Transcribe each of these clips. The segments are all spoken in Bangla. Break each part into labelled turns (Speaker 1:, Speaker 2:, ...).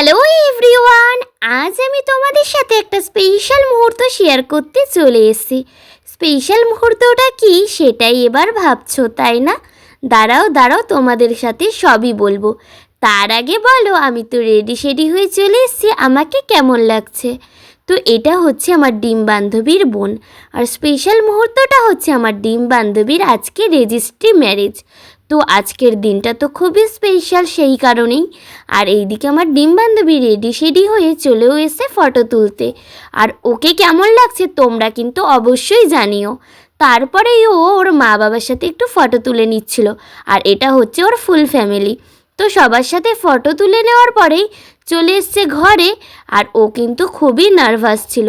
Speaker 1: হ্যালো এভরিওয়ান, আজ আমি তোমাদের সাথে একটা স্পেশাল মুহূর্ত শেয়ার করতে চলে এসেছি। স্পেশাল মুহূর্তটা কি সেটাই এবার ভাবছো, তাই না? দাঁড়াও তোমাদের সাথে সবই বলবো। তার আগে বলো, আমি তো রেডি হয়ে চলে এসেছি, আমাকে কেমন লাগছে? তো এটা হচ্ছে আমার ডিম বান্ধবীর বোন, আর স্পেশাল মুহূর্তটা হচ্ছে আমার ডিম বান্ধবীর আজকে রেজিস্ট্রি ম্যারেজ। তো আজকের দিনটা তো খুবই স্পেশাল সেই কারণেই। আর এইদিকে আমার ডিম বান্ধবী রেডি হয়ে চলেও এসে ফটো তুলতে। আর ওকে কেমন লাগছে তোমরা কিন্তু অবশ্যই জানিও। তারপরেই ও ওর মা বাবার সাথে একটু ফটো তুলে নিচ্ছিল, আর এটা হচ্ছে ওর ফুল ফ্যামিলি। তো সবার সাথে ফটো তুলে নেওয়ার পরেই চলে এসছে ঘরে। আর ও কিন্তু খুবই নার্ভাস ছিল,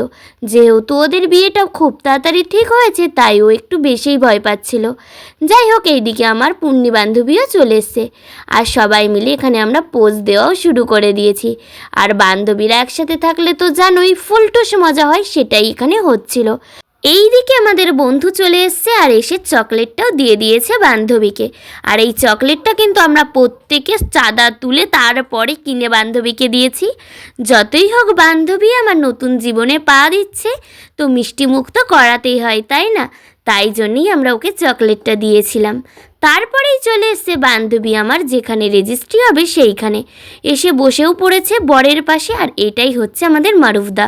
Speaker 1: যেহেতু ওদের বিয়েটা খুব তাড়াতাড়ি ঠিক হয়েছে, তাই ও একটু বেশিই ভয় পাচ্ছিল। যাই হোক, এইদিকে আমার পুণ্যি বান্ধবীও চলে এসছে, আর সবাই মিলে এখানে আমরা পোজ দেওয়াও শুরু করে দিয়েছি। আর বান্ধবীরা একসাথে থাকলে তো জানোই ফুলটুস মজা হয়, সেটাই এখানে হচ্ছিল। এইদিকে আমাদের বন্ধু চলে এসছে আর এসে চকলেটটাও দিয়ে দিয়েছে বান্ধবীকে। আর এই চকলেটটা কিন্তু আমরা প্রত্যেকে চাঁদা তুলে তারপরে কিনে বান্ধবীকে দিয়েছি। যতই হোক বান্ধবী আমার নতুন জীবনে পা দিচ্ছে, তো মিষ্টি মুখ তো করাতেই হয়, তাই না? তাই জন্যই আমরা ওকে চকলেটটা দিয়েছিলাম। তারপরেই চলে এসছে বান্ধবী আমার যেখানে রেজিস্ট্রি হবে সেইখানে, এসে বসেও পড়েছে বরের পাশে। আর এটাই হচ্ছে আমাদের মারুফদা,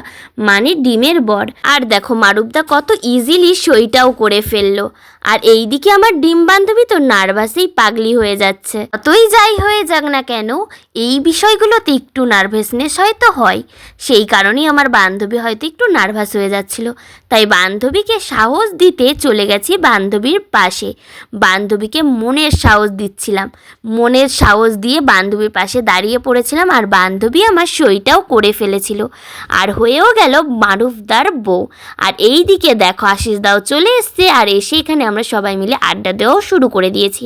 Speaker 1: মানে ডিমের বর। আর দেখো মারুফদা কত ইজিলি সইটাও করে ফেললো। আর এইদিকে আমার ডিম বান্ধবী তো নার্ভাসেই পাগলি হয়ে যাচ্ছে। যতই যাই হয়ে যাক না কেন, এই বিষয়গুলোতে একটু নার্ভাসনেস হয়তো হয়, সেই কারণেই আমার বান্ধবী হয়তো একটু নার্ভাস হয়ে যাচ্ছিল। তাই বান্ধবীকে সাহস দিতে চলে গেছি বান্ধবীর পাশে, বান্ধবীকে মনের সাহস দিচ্ছিলাম। মনের সাহস দিয়ে বান্ধবীর পাশে দাঁড়িয়ে পড়েছিলাম, আর বান্ধবী আমার সইটাও করে ফেলেছিল, আর হয়েও গেল মারুফদার বউ। আর এই দিকে দেখো আশিস দাও চলে এসছে, আর এসে এখানে আমরা সবাই মিলে আড্ডা দেওয়াও শুরু করে দিয়েছি।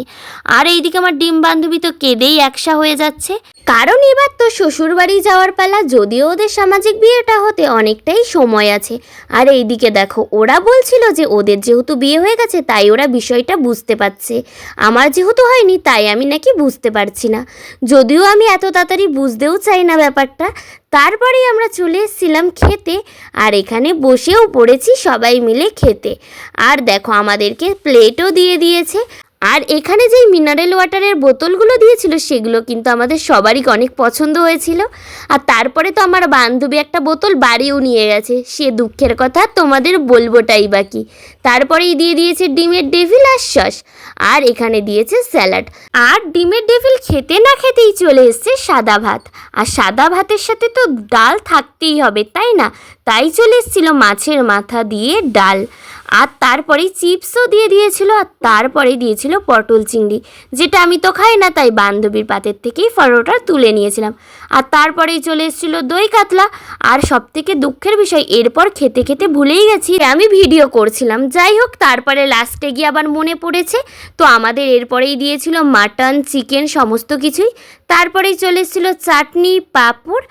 Speaker 1: আর এইদিকে আমার ডিম বান্ধবী তো কেঁদেই একসা হয়ে যাচ্ছে, কারণ এবার তো শ্বশুরবাড়ি যাওয়ার পালা, যদিও ওদের সামাজিক বিয়েটা হতে অনেকটাই সময় আছে। আর এইদিকে দেখো ওরা বলছিল যে ওদের যেহেতু বিয়ে হয়ে গেছে তাই ওরা বিষয়টা বুঝতে পারছে, আমার যেহেতু হয়নি তাই আমি নাকি বুঝতে পারছি না, যদিও আমি এত তাড়াতাড়ি বুঝতেও চাই না ব্যাপারটা। তারপরেই আমরা চলে এসেছিলাম খেতে, আর এখানে বসেও পড়েছি সবাই মিলে খেতে। আর দেখো আমাদেরকে প্লেটও দিয়ে দিয়েছে। আর এখানে যেই মিনারেল ওয়াটারের বোতলগুলো দিয়েছিল সেগুলো কিন্তু আমাদের সবারই অনেক পছন্দ হয়েছিল। আর তারপরে তো আমার বান্ধবী একটা বোতল বাড়িও নিয়ে গেছে, সে দুঃখের কথা তোমাদের বলবোটাই বাকি। তারপরেই দিয়ে দিয়েছে ডিমের ডেভিল আর সস, আর এখানে দিয়েছে স্যালাড। আর ডিমের ডেভিল খেতে না খেতেই চলে এসছে সাদা ভাত, আর সাদা ভাতের সাথে তো ডাল থাকতেই হবে, তাই না? তাই চলে এসেছিলো মাছের মাথা দিয়ে ডাল। আর তারপরেই চিপসও দিয়ে দিয়েছিল, আর তারপরে দিয়েছিল পটল চিংড়ি, যেটা আমি তো খাই না, তাই বান্ধবীর পাতের থেকেই পরোটা তুলে নিয়েছিলাম। আর তারপরেই চলে এসেছিলো দই কাতলা। আর সব থেকে দুঃখের বিষয়, এরপর খেতে খেতে ভুলেই গেছি আমি ভিডিও করছিলাম। যাই হোক, তারপরে লাস্টে গিয়ে আবার মনে পড়েছে, তো আমাদের এরপরেই দিয়েছিল মাটন চিকেন সমস্ত কিছুই। তারপরেই চলে এসেছিলো চাটনি পাঁপড়,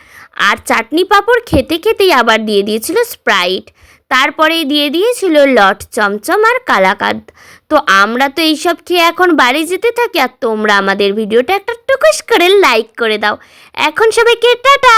Speaker 1: আর চাটনি পাঁপড় খেতে খেতেই আবার দিয়ে দিয়েছিল স্প্রাইট। তারপরেই দিয়ে দিয়েছিল লট চমচম আর কালাকাঁদ। তো আমরা তো এইসব খেয়ে এখন বাড়ি যেতে থাকি, আর তোমরা আমাদের ভিডিওটা একটা টুকুস করে লাইক করে দাও। এখন সবাইকে টাটা।